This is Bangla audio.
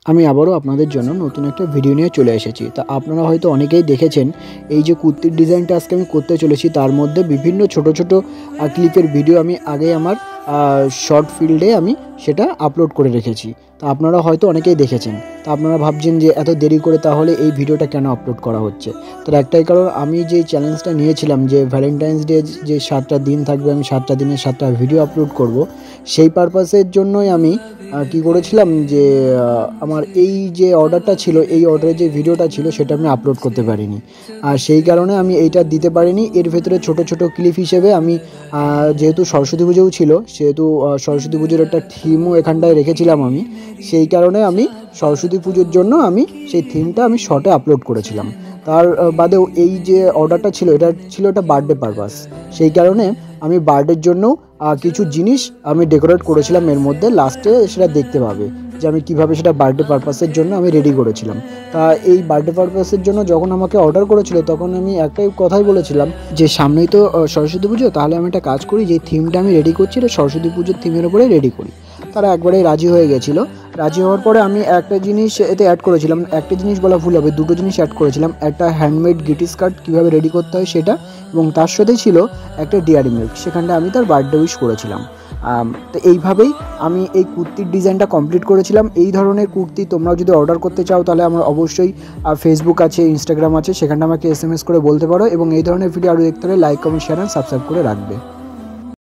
আমি আবারও আপনাদের জন্য নতুন একটা ভিডিও নিয়ে চলে এসেছি। তা আপনারা হয়তো অনেকেই দেখেছেন এই যে কুর্তির ডিজাইনটা আজকে আমি করতে চলেছি, তার মধ্যে বিভিন্ন ছোট ছোট ক্লিপের ভিডিও আমি আগে আমার শর্ট ফিল্ডে আমি সেটা আপলোড করে রেখেছি। তা আপনারা হয়তো অনেকেই দেখেছেন। তা আপনারা ভাবছেন যে এত দেরি করে তাহলে এই ভিডিওটা কেন আপলোড করা হচ্ছে। তার একটাই কারণ, আমি যে চ্যালেঞ্জটা নিয়েছিলাম যে ভ্যালেন্টাইন্স ডে যে 7টা দিন থাকবে, আমি 7টা দিনে 7টা ভিডিও আপলোড করব, সেই পারপাসের জন্যই আমি কি করেছিলাম যে আমার এই যে অর্ডারটা ছিল, এই অর্ডারের যে ভিডিওটা ছিল সেটা আমি আপলোড করতে পারিনি। আর সেই কারণে আমি এইটা দিতে পারিনি। এর ভেতরে ছোট ছোট ক্লিপ হিসেবে আমি যেহেতু সরস্বতী পুজোও ছিল, সেহেতু সরস্বতী পুজোর একটা থিমও এখানটায় রেখেছিলাম আমি। সেই কারণে আমি সরস্বতী পুজোর জন্য আমি সেই থিমটা আমি শর্টে আপলোড করেছিলাম। তার বাদেও এই যে অর্ডারটা ছিল, এটা ছিল একটা বার্থডে পারপাস। সেই কারণে আমি বার্থডের জন্য কিছু জিনিস আমি ডেকোরেট করেছিলাম এর মধ্যে। লাস্টে সেটা দেখতে পাবে যে আমি কীভাবে সেটা বার্থডে পারপাসের জন্য আমি রেডি করেছিলাম। তা এই বার্থডে পারপাসের জন্য যখন আমাকে অর্ডার করেছিল, তখন আমি একটাই কথাই বলেছিলাম যে সামনেই তো সরস্বতী পুজো, তাহলে আমি একটা কাজ করি, যে থিমটা আমি রেডি করছি এটা সরস্বতী পুজোর থিমের উপরে রেডি করি। তারা একবারেই রাজি হয়ে গেছিলো। রাজি হওয়ার পরে আমি একটা জিনিস এতে অ্যাড করেছিলাম, একটা জিনিস বলা ভুল হবে, দুটো জিনিস অ্যাড করেছিলাম। একটা হ্যান্ডমেড গ্রিটিং কার্ড কীভাবে রেডি করতে হয় সেটা, এবং তার সাথেই ছিল একটা ডেয়ারি মিল্ক, সেখানটা আমি তার বার্থডে উইশ করেছিলাম। তো এইভাবেই আমি এই কুর্তির ডিজাইনটা কমপ্লিট করেছিলাম। এই ধরনের কুর্তি তোমরাও যদি অর্ডার করতে চাও, তাহলে আমার অবশ্যই ফেসবুক আছে, ইনস্টাগ্রাম আছে, সেখানটা আমাকে SMS করে বলতে পারো। এবং এই ধরনের ভিডিও আরও দেখতে হলে like, comment, share and subscribe করে রাখবে।